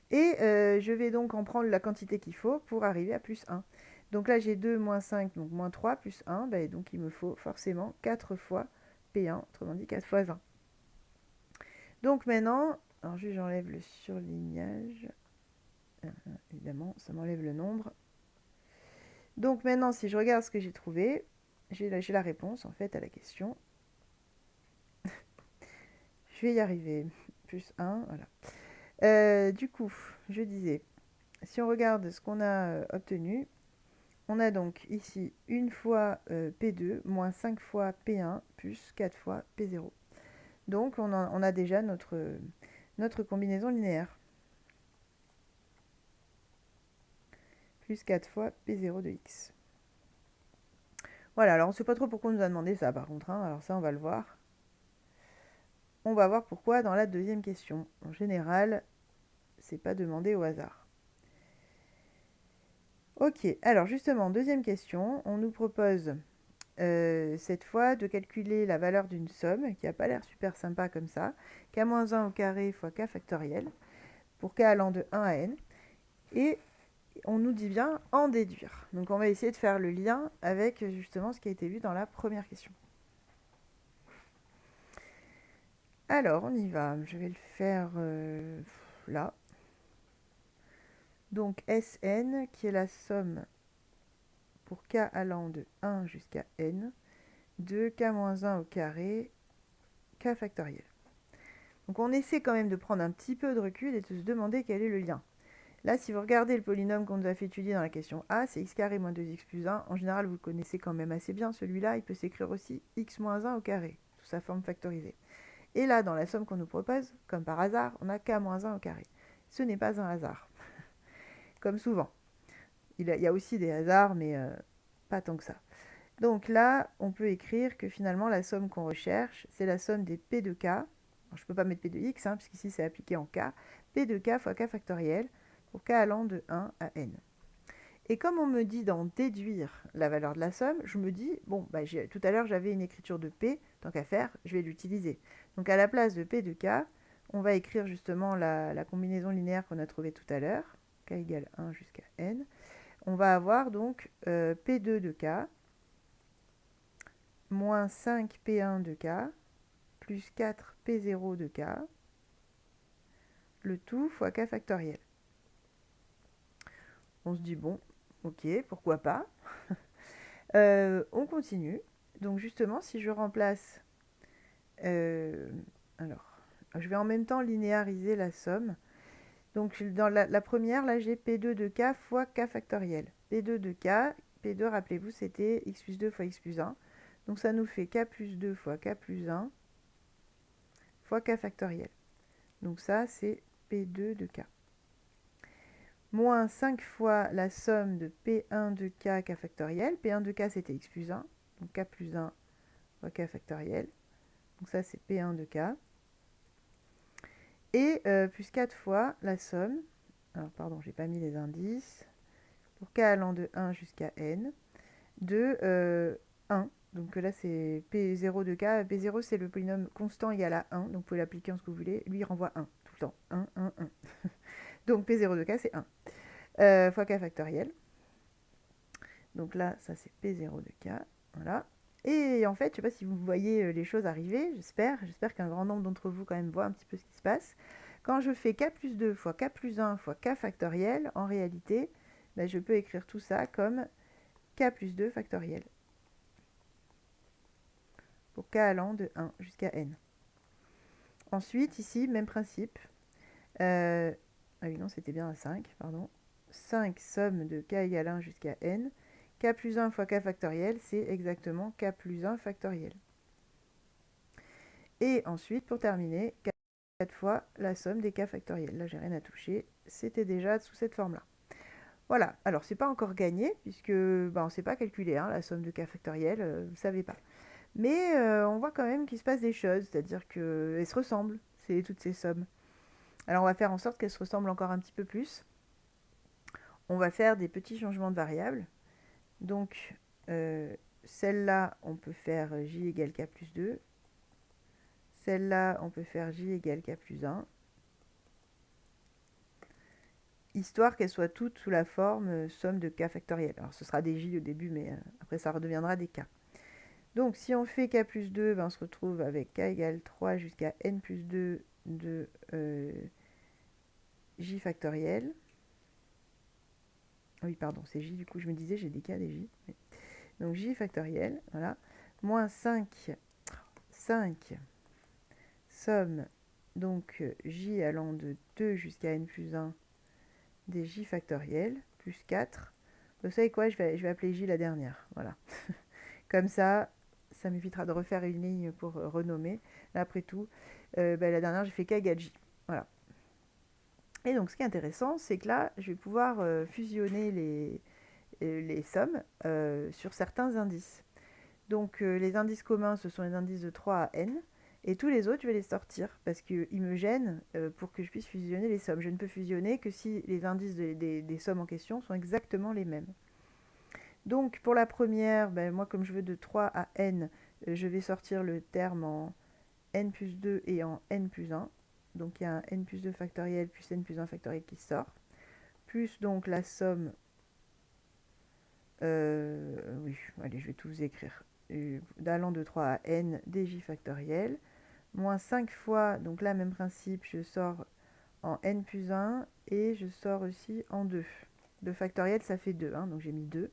Et je vais donc en prendre la quantité qu'il faut pour arriver à plus 1. Donc là, j'ai 2 moins 5, donc moins 3 plus 1. Et donc, il me faut forcément 4 fois P1, autrement dit 4 fois 20. Donc maintenant, alors juste j'enlève le surlignage. Évidemment, ça m'enlève le nombre. Donc maintenant, si je regarde ce que j'ai trouvé, j'ai la réponse en fait à la question. Je vais y arriver. Plus 1, voilà. Du coup, je disais, si on regarde ce qu'on a obtenu, on a donc ici une fois P2 moins 5 fois P1 plus 4 fois P0. Donc on a déjà notre combinaison linéaire. Plus 4 fois P0 de x. Voilà, alors on ne sait pas trop pourquoi on nous a demandé ça par contre, hein. Alors ça on va le voir. On va voir pourquoi dans la deuxième question. En général, c'est pas demandé au hasard. Ok, alors justement, deuxième question, on nous propose cette fois de calculer la valeur d'une somme qui n'a pas l'air super sympa comme ça, k-1 au carré fois k factoriel, pour k allant de 1 à n, et on nous dit bien en déduire. Donc on va essayer de faire le lien avec justement ce qui a été vu dans la première question. Alors on y va, je vais le faire là. Donc Sn qui est la somme pour k allant de 1 jusqu'à n de k-1 au carré k factoriel. Donc on essaie quand même de prendre un petit peu de recul et de se demander quel est le lien. Là, si vous regardez le polynôme qu'on nous a fait étudier dans la question A, c'est x carré moins 2x plus 1. En général, vous le connaissez quand même assez bien. Celui-là, il peut s'écrire aussi x moins 1 au carré, sous sa forme factorisée. Et là, dans la somme qu'on nous propose, comme par hasard, on a k moins 1 au carré. Ce n'est pas un hasard, comme souvent. Il y a aussi des hasards, mais pas tant que ça. Donc là, on peut écrire que finalement, la somme qu'on recherche, c'est la somme des p de k. Alors, je ne peux pas mettre p de x, hein, puisqu'ici, c'est appliqué en k. P de k fois k factoriel pour k allant de 1 à n. Et comme on me dit d'en déduire la valeur de la somme, je me dis, bon, bah, tout à l'heure, j'avais une écriture de p, tant qu'à faire, je vais l'utiliser. Donc à la place de p de k, on va écrire justement la combinaison linéaire qu'on a trouvée tout à l'heure, k égale 1 jusqu'à n. On va avoir donc p2 de k moins 5p1 de k plus 4p0 de k, le tout fois k factoriel. On se dit, bon, ok, pourquoi pas. On continue. Donc justement, si je remplace... alors, je vais en même temps linéariser la somme. Donc dans la première, là, j'ai P2 de k fois k factoriel. P2 de k, P2, rappelez-vous, c'était x plus 2 fois x plus 1. Donc ça nous fait k plus 2 fois k plus 1 fois k factoriel. Donc ça, c'est P2 de k. Moins 5 fois la somme de P1 de k, k factoriel. P1 de k, c'était x plus 1. Donc k plus 1 fois k factoriel. Donc ça, c'est P1 de k. Et plus 4 fois la somme, alors pardon, j'ai pas mis les indices, pour k allant de 1 jusqu'à n, de 1. Donc là, c'est P0 de k. P0, c'est le polynôme constant égal à 1. Donc vous pouvez l'appliquer en ce que vous voulez. Lui, il renvoie 1 tout le temps. 1, 1, 1. Donc P0 de k, c'est 1. Fois k factoriel. Donc là, ça, c'est P0 de k. Voilà. Et en fait, je ne sais pas si vous voyez les choses arriver, j'espère qu'un grand nombre d'entre vous quand même voit un petit peu ce qui se passe. Quand je fais k plus 2 fois k plus 1 fois k factoriel, en réalité, ben, je peux écrire tout ça comme k plus 2 factoriel. Pour k allant de 1 jusqu'à n. Ensuite, ici, même principe. Ah oui, non, c'était bien à 5, pardon. 5 somme de k égale 1 jusqu'à n. K plus 1 fois k factoriel, c'est exactement k plus 1 factoriel. Et ensuite, pour terminer, 4 fois la somme des k factoriels. Là, j'ai rien à toucher. C'était déjà sous cette forme-là. Voilà. Alors, c'est pas encore gagné, puisque on ne sait pas calculer hein, la somme de k factoriel. Vous ne savez pas. Mais on voit quand même qu'il se passe des choses. C'est-à-dire qu'elles se ressemblent, toutes ces sommes. Alors, on va faire en sorte qu'elles se ressemblent encore un petit peu plus. On va faire des petits changements de variables. Donc, celle-là, on peut faire j égale k plus 2. Celle-là, on peut faire j égale k plus 1. Histoire qu'elles soient toutes sous la forme somme de k factoriel. Alors, ce sera des j au début, mais après, ça redeviendra des k. Donc, si on fait k plus 2, on se retrouve avec k égale 3 jusqu'à n plus 2 de j factoriel. Oui, pardon, c'est j, du coup, je me disais, j'ai des k, des j. donc j factoriel, voilà, moins 5 somme, donc j allant de 2 jusqu'à n plus 1 des j factoriel, plus 4. Vous savez quoi, je vais appeler j la dernière, voilà. Comme ça m'évitera de refaire une ligne pour renommer. Là, après tout, la dernière, j'ai fait k égale j, voilà. Et donc, ce qui est intéressant, c'est que là, je vais pouvoir fusionner les sommes sur certains indices. Donc, les indices communs, ce sont les indices de 3 à n. Et tous les autres, je vais les sortir parce qu'ils me gênent pour que je puisse fusionner les sommes. Je ne peux fusionner que si les indices des sommes en question sont exactement les mêmes. Donc, pour la première, moi, comme je veux de 3 à n, je vais sortir le terme en n plus 2 et en n plus 1. Donc, il y a un n plus 2 factoriel plus n plus 1 factoriel qui sort. Plus donc la somme... oui, allez, je vais tout vous écrire. D'allant de 3 à n dj factoriel. Moins 5 fois, donc là, même principe, je sors en n plus 1 et je sors aussi en 2. 2 factoriel, ça fait 2, hein, donc j'ai mis 2.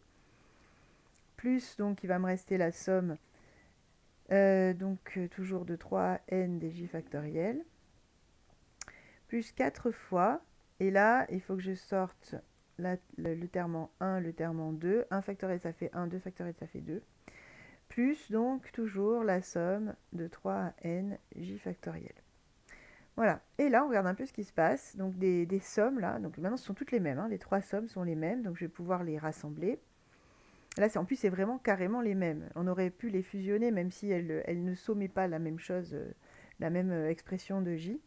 Plus, donc il va me rester la somme, toujours de 3 à n dj factoriel. Plus 4 fois, et là, il faut que je sorte le terme en 1, le terme en 2. 1 factoriel, ça fait 1, 2 factoriel, ça fait 2. Plus donc toujours la somme de 3 à n j factoriel. Voilà, et là on regarde un peu ce qui se passe, donc des sommes là, donc maintenant ce sont toutes les mêmes, hein. Les trois sommes sont les mêmes, donc je vais pouvoir les rassembler. Là en plus c'est vraiment carrément les mêmes, on aurait pu les fusionner même si elles ne sommaient pas la même chose, la même expression de j.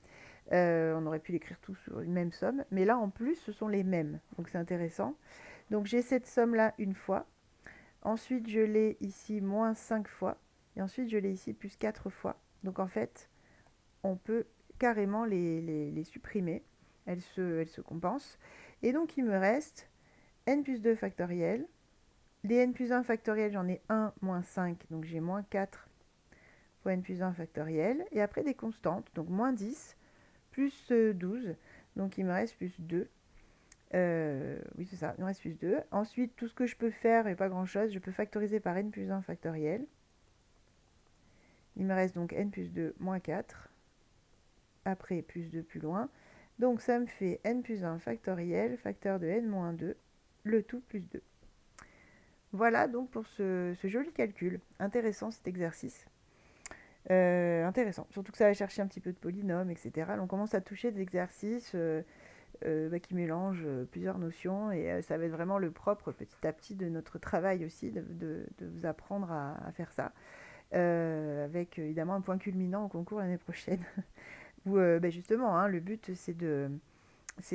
On aurait pu l'écrire tous sur une même somme, mais là en plus ce sont les mêmes, donc c'est intéressant. Donc j'ai cette somme là une fois, ensuite je l'ai ici moins 5 fois, et ensuite je l'ai ici plus 4 fois. Donc en fait on peut carrément les supprimer, elles se compensent. Et donc il me reste n plus 2 factoriel. Les n plus 1 factoriel, j'en ai 1 moins 5, donc j'ai moins 4 fois n plus 1 factoriel. Et après des constantes, donc moins 10 plus 12, donc il me reste plus 2. Oui, c'est ça, il me reste plus 2. Ensuite, tout ce que je peux faire, et pas grand-chose, je peux factoriser par n plus 1 factoriel. Il me reste donc n plus 2 moins 4. Après plus 2 plus loin. Donc ça me fait n plus 1 factoriel, facteur de n moins 2, le tout plus 2. Voilà donc pour ce joli calcul. Intéressant cet exercice. Intéressant. Surtout que ça va chercher un petit peu de polynômes, etc. Donc on commence à toucher des exercices qui mélangent plusieurs notions et ça va être vraiment le propre petit à petit de notre travail aussi, de vous apprendre à faire ça. Avec évidemment un point culminant au concours l'année prochaine. Où justement, hein, le but c'est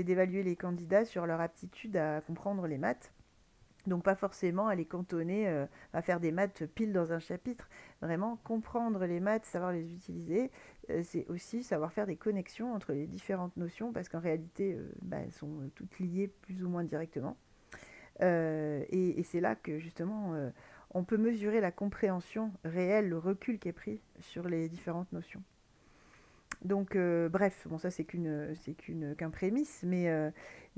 d'évaluer les candidats sur leur aptitude à comprendre les maths. Donc pas forcément à les cantonner, à faire des maths pile dans un chapitre. Vraiment comprendre les maths, savoir les utiliser, c'est aussi savoir faire des connexions entre les différentes notions, parce qu'en réalité, elles sont toutes liées plus ou moins directement. Et c'est là que justement, on peut mesurer la compréhension réelle, le recul qui est pris sur les différentes notions. Donc, bref, bon, ça c'est qu'un prémisse, mais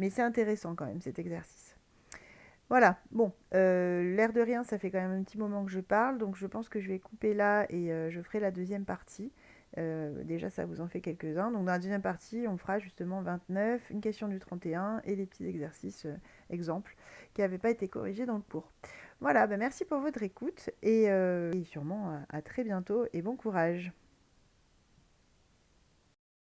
c'est intéressant quand même cet exercice. Voilà, bon, l'air de rien, ça fait quand même un petit moment que je parle, donc je pense que je vais couper là et je ferai la deuxième partie. Déjà, ça vous en fait quelques-uns. Donc, dans la deuxième partie, on fera justement 29, une question du 31 et les petits exercices exemples qui n'avaient pas été corrigés dans le cours. Voilà, merci pour votre écoute et sûrement à très bientôt et bon courage.